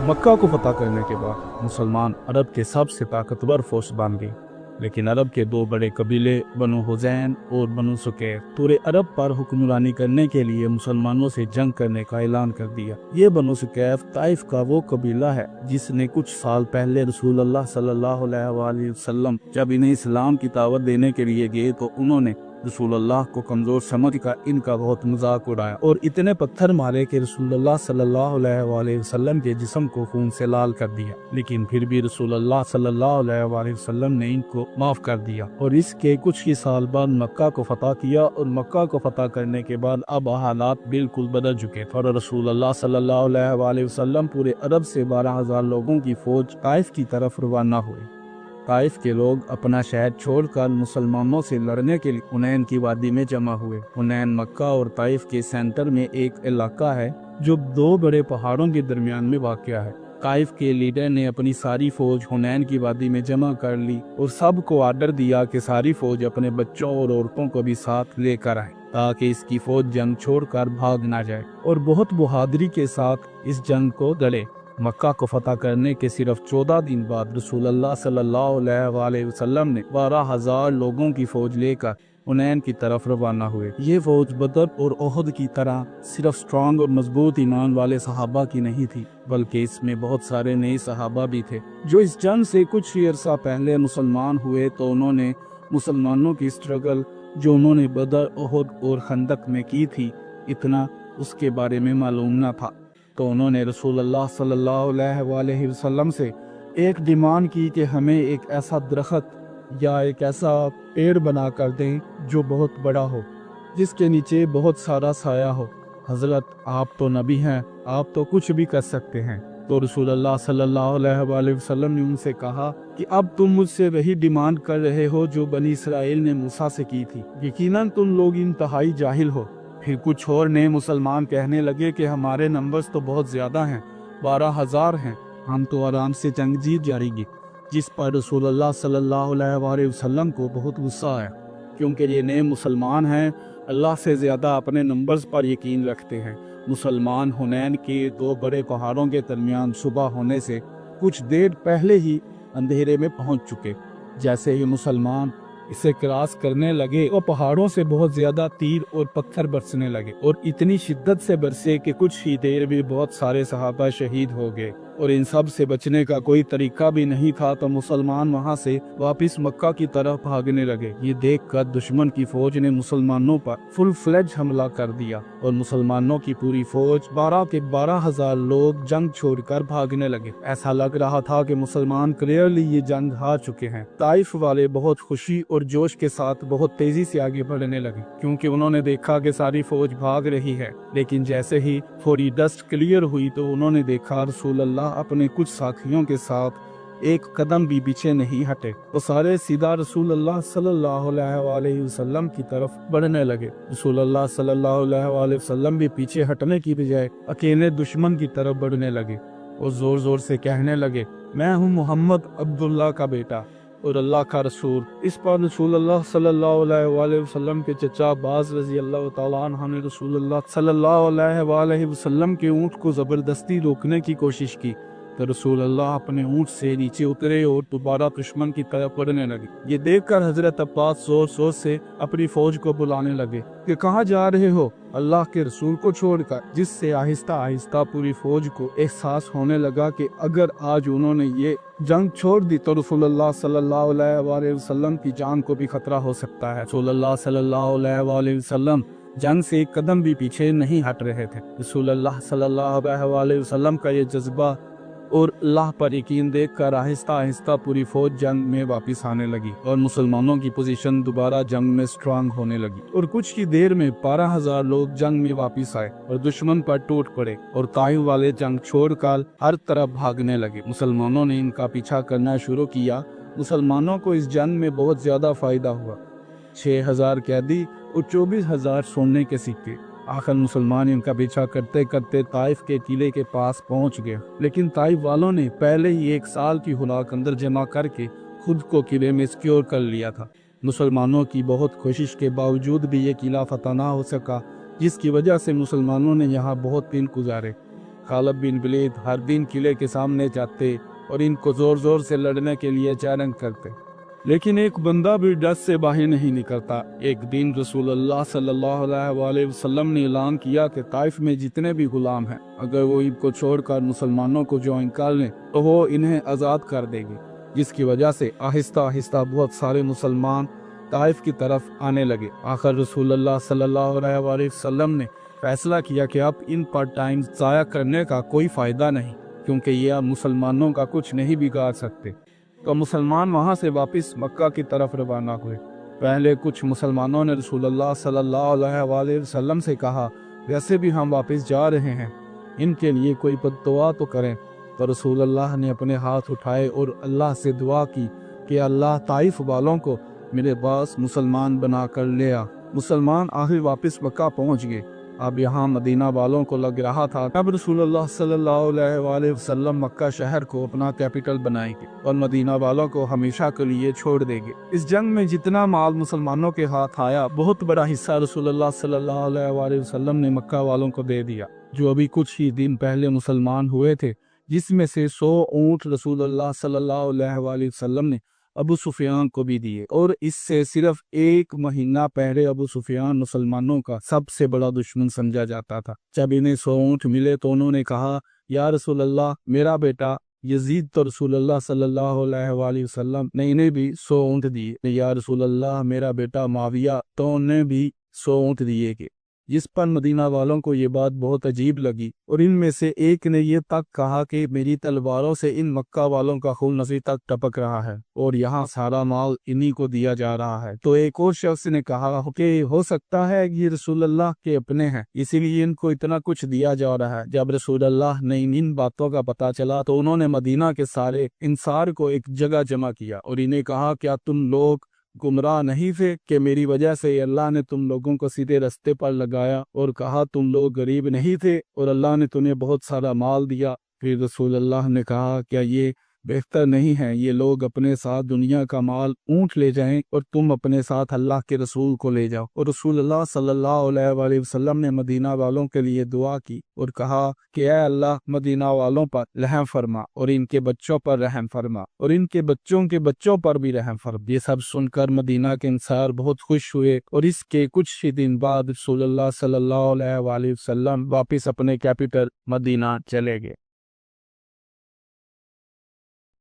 मक्का को फतह करने के बाद मुसलमान अरब के सबसे ताकतवर फौज बन गए, लेकिन अरब के दो बड़े कबीले बनु हुज़ैन और बनु सुकैर पूरे अरब पर हुक्मरानी करने के लिए मुसलमानों से जंग करने का ऐलान कर दिया। ये बनु सुकैर ताइफ का वो कबीला है जिसने कुछ साल पहले रसूल अल्लाह सल्लल्लाहु अलैहि वसल्लम जब इन्हें इस्लाम की दावत देने के लिए गए तो उन्होंने रसूल अल्लाह को कमजोर समझ कर इनका बहुत मजाक उड़ाया और इतने पत्थर मारे कि रसूल अल्लाह सल्लल्लाहु अलैहि वसल्लम के जिस्म को खून से लाल कर दिया, लेकिन फिर भी रसूल अल्लाह सल्लल्लाहु अलैहि वसल्लम ने इनको माफ कर दिया और इसके कुछ ही साल बाद मक्का को फतह किया। और मक्का को फतह करने के बाद अब हालात बिल्कुल बदल चुके और रसूल अल्लाह सल्लल्लाहु अलैहि वसल्लम पूरे अरब से 12,000 लोगों की फौज ताइफ की तरफ रवाना हुए। ताइफ के लोग अपना शहर छोड़कर मुसलमानों से लड़ने के लिए हुनैन की वादी में जमा हुए। हुनैन मक्का और ताइफ के सेंटर में एक इलाका है जो दो बड़े पहाड़ों के दरमियान में वाक़या है। ताइफ के लीडर ने अपनी सारी फौज हुनैन की वादी में जमा कर ली और सबको आर्डर दिया कि सारी फौज अपने बच्चों और औरतों को भी साथ लेकर आए ताकि इसकी फौज जंग छोड़कर भाग ना जाए और बहुत बहादुरी के साथ इस जंग को लड़े। मक्का को फतह करने के सिर्फ 14 दिन बाद रसूल अल्लाह सल्लल्लाहु अलैहि वसल्लम ने 12,000 लोगों की फौज लेकर हुनैन की तरफ रवाना हुए। ये फौज बदर और ओहद की तरह सिर्फ स्ट्रांग और मजबूत ईमान वाले सहाबा की नहीं थी, बल्कि इसमें बहुत सारे नए सहाबा भी थे जो इस जंग से कुछ ही अरसा पहले मुसलमान हुए। तो उन्होंने मुसलमानों की स्ट्रगल जो उन्होंने बदर, ओहद और खंदक में की थी, इतना उसके बारे में मालूम न था। तो उन्होंने रसूल अल्लाह सल्लल्लाहु अलैहि वसल्लम से एक डिमांड की कि हमें एक ऐसा दरख्त या एक ऐसा पेड़ बना कर दें जो बहुत बड़ा हो, जिसके नीचे बहुत सारा साया हो। हजरत, आप तो नबी हैं, आप तो कुछ भी कर सकते हैं। तो रसूल अल्लाह सल्लल्लाहु अलैहि वसल्लम ने उनसे कहा कि अब तुम मुझसे वही डिमांड कर रहे हो जो बनी इसराइल ने मूसा से की थी। यकीनन तुम लोग इंतहाई जाहिल हो। फिर कुछ और नए मुसलमान कहने लगे कि हमारे नंबर्स तो बहुत ज्यादा हैं, 12,000 हैं, हम तो आराम से जंग जीत जाएंगे। जिस पर रसूल अल्लाह सल्लल्लाहु अलैहि वसल्लम को बहुत गुस्सा आया, क्योंकि ये नए मुसलमान हैं, अल्लाह से ज्यादा अपने नंबर्स पर यकीन रखते हैं। मुसलमान हुनैन के दो बड़े पहाड़ों के दरमियान सुबह होने से कुछ देर पहले ही अंधेरे में पहुंच चुके। जैसे ही मुसलमान इसे क्रॉस करने लगे और पहाड़ों से बहुत ज्यादा तीर और पत्थर बरसने लगे और इतनी शिद्दत से बरसे कि कुछ ही देर में बहुत सारे सहाबा शहीद हो गए और इन सब से बचने का कोई तरीका भी नहीं था। तो मुसलमान वहां से वापस मक्का की तरफ भागने लगे। ये देखकर दुश्मन की फौज ने मुसलमानों पर फुल फ्लेज हमला कर दिया और मुसलमानों की पूरी फौज 12,000 लोग जंग छोड़कर भागने लगे। ऐसा लग रहा था कि मुसलमान क्लियरली ये जंग हार चुके हैं। ताइफ वाले बहुत खुशी और जोश के साथ बहुत तेजी से आगे बढ़ने लगे, क्योंकि उन्होंने देखा कि सारी फौज भाग रही है। लेकिन जैसे ही थोड़ी डस्ट क्लियर हुई तो उन्होंने देखा रसूल अल्लाह अपने कुछ साथियों के साथ एक कदम भी पीछे नहीं हटे। तो सारे सीधा रसूल अल्लाह सल्लल्लाहु अलैहि वसल्लम की तरफ बढ़ने लगे। रसूल अल्लाह सल्लल्लाहु अलैहि वसल्लम भी पीछे हटने की बजाय अकेले दुश्मन की तरफ बढ़ने लगे और जोर जोर से कहने लगे, मैं हूँ मोहम्मद अब्दुल्ला का बेटा और अल्लाह का रसूल। इस पर रसूल अल्लाह सल्लल्लाहु अलैहि वसल्लम के चचा बाज रजी अल्लाह तआला अन्हु ने रसूल अल्लाह सल्लल्लाहु अलैहि वसल्लम के ऊँट को जबरदस्ती रोकने की कोशिश की। तो रसूल अल्लाह अपने ऊँट से नीचे उतरे और दोबारा दुश्मन की तरफ बढ़ने लगे। ये देखकर हजरत अब्बास जोर जोर से अपनी फौज को बुलाने लगे कि कहाँ जा रहे हो, अल्लाह के रसूल को छोड़कर। जिससे आहिस्ता आहिस्ता पूरी फौज को एहसास होने लगा कि अगर आज उन्होंने ये जंग छोड़ दी तो रसूल अल्लाह सल्लल्लाहु अलैहि वसल्लम की जान को भी खतरा हो सकता है। रसूल अल्लाह सल्लल्लाहु अलैहि वसल्लम जंग से एक कदम भी पीछे नहीं हट रहे थे। रसूल अल्लाह सल्लल्लाहु अलैहि वसल्लम का ये जज्बा और अल्लाह पर यकीन देखकर आहिस्ता आहिस्ता पूरी फौज जंग में वापस आने लगी और मुसलमानों की पोजीशन दोबारा जंग में स्ट्रांग होने लगी और कुछ ही देर में 12,000 लोग जंग में वापस आए और दुश्मन पर टूट पड़े और ताइफ वाले जंग छोड़कर हर तरफ भागने लगे। मुसलमानों ने इनका पीछा करना शुरू किया। मुसलमानों को इस जंग में बहुत ज्यादा फायदा हुआ। 6,000 कैदी और 24,000 सोने के सिक्के। आखिर मुसलमान इनका पीछा करते करते ताइफ के किले के पास पहुंच गए, लेकिन ताइफ वालों ने पहले ही 1 साल की खुराक अंदर जमा करके खुद को किले में सिक्योर कर लिया था। मुसलमानों की बहुत कोशिश के बावजूद भी ये किला फतह ना हो सका, जिसकी वजह से मुसलमानों ने यहाँ बहुत दिन गुजारे। खालिद बिन वलीद हर दिन किले के सामने जाते और इनको जोर जोर से लड़ने के लिए चैलेंज करते, लेकिन एक बंदा भी डर से बाहर नहीं निकलता। एक दिन रसूलुल्लाह सल्लल्लाहु अलैहि वसल्लम ने ऐलान किया कि ताइफ में जितने भी गुलाम हैं, अगर वो इनको छोड़कर मुसलमानों को ज्वाइन कर लें तो वो इन्हें आज़ाद कर देंगे, जिसकी वजह से आहिस्ता आहिस्ता बहुत सारे मुसलमान ताइफ की तरफ आने लगे। आखिर रसूलुल्लाह सल्लल्लाहु अलैहि वसल्लम ने फैसला किया कि अब इन पर टाइम ज़ाया करने का कोई फ़ायदा नहीं, क्योंकि ये अब मुसलमानों का कुछ नहीं बिगाड़ सकते। तो मुसलमान वहाँ से वापस मक्का की तरफ रवाना हुए। पहले कुछ मुसलमानों ने रसूलुल्लाह सल्लल्लाहु अलैहि वसल्लम से कहा, वैसे भी हम वापस जा रहे हैं, इनके लिए कोई बद्दुआ तो करें। तो रसूलुल्लाह ने अपने हाथ उठाए और अल्लाह से दुआ की कि अल्लाह ताइफ वालों को मेरे पास मुसलमान बना कर ले आ। मुसलमान आखिर वापस मक्का पहुँच गए। अब यहाँ मदीना वालों को लग रहा था अब रसूलुल्लाह सल्लल्लाहु अलैहि वसल्लम मक्का शहर को अपना कैपिटल बनाएंगे और मदीना वालों को हमेशा के लिए छोड़ देंगे। इस जंग में जितना माल मुसलमानों के हाथ आया, बहुत बड़ा हिस्सा रसूलुल्लाह सल्लल्लाहु अलैहि वसल्लम ने मक्का वालों को दे दिया, जो अभी कुछ ही दिन पहले मुसलमान हुए थे, जिसमें से 100 ऊँट रसूलुल्लाह सल्लल्लाहु अलैहि वसल्लम ने अबू सुफियान को भी दिए। और इससे सिर्फ एक महीना पहले अबू सुफियान मुसलमानों का सबसे बड़ा दुश्मन समझा जाता था। जब इन्हें 100 ऊँट मिले तो उन्होंने कहा, या रसूलल्लाह, मेरा बेटा यजीद तो रसूलुल्लाह सल्लल्लाहु अलैहि वसल्लम ने इन्हें भी 100 ऊँट दिए। या रसूलल्लाह, मेरा बेटा माविया तो उन्हें भी 100 ऊँट दिए गए। जिस पर मदीना वालों को ये बात बहुत अजीब लगी और इनमें से एक ने ये तक कहा कि मेरी तलवारों से इन मक्का वालों का खून नसी तक टपक रहा है और यहाँ सारा माल इन्हीं को दिया जा रहा है। तो एक और शख्स ने कहा कि हो सकता है ये रसूलुल्लाह के अपने हैं, इसीलिए इनको इतना कुछ दिया जा रहा है। जब रसूलुल्लाह ने इन बातों का पता चला तो उन्होंने मदीना के सारे इंसार को एक जगह जमा किया और इन्हें कहा, क्या तुम लोग गुमराह नहीं थे कि मेरी वजह से अल्लाह ने तुम लोगों को सीधे रास्ते पर लगाया, और कहा तुम लोग गरीब नहीं थे और अल्लाह ने तुम्हें बहुत सारा माल दिया। फिर रसूलुल्लाह ने कहा, क्या ये बेहतर नहीं है ये लोग अपने साथ दुनिया का माल ऊँट ले जाएं और तुम अपने साथ अल्लाह के रसूल को ले जाओ। और रसूलुल्लाह सल्लल्लाहु अलैहि वसल्लम ने मदीना वालों के लिए दुआ की और कहा कि ऐ अल्लाह, मदीना वालों पर रहम फरमा और इनके बच्चों पर रहम फरमा और इनके बच्चों के बच्चों पर भी रहम फरमा। ये सब सुनकर मदीना के इंसार बहुत खुश हुए और इसके कुछ ही दिन बाद रसूलुल्लाह सल्लल्लाहु अलैहि वसल्लम वापस अपने कैपिटल मदीना चले गए।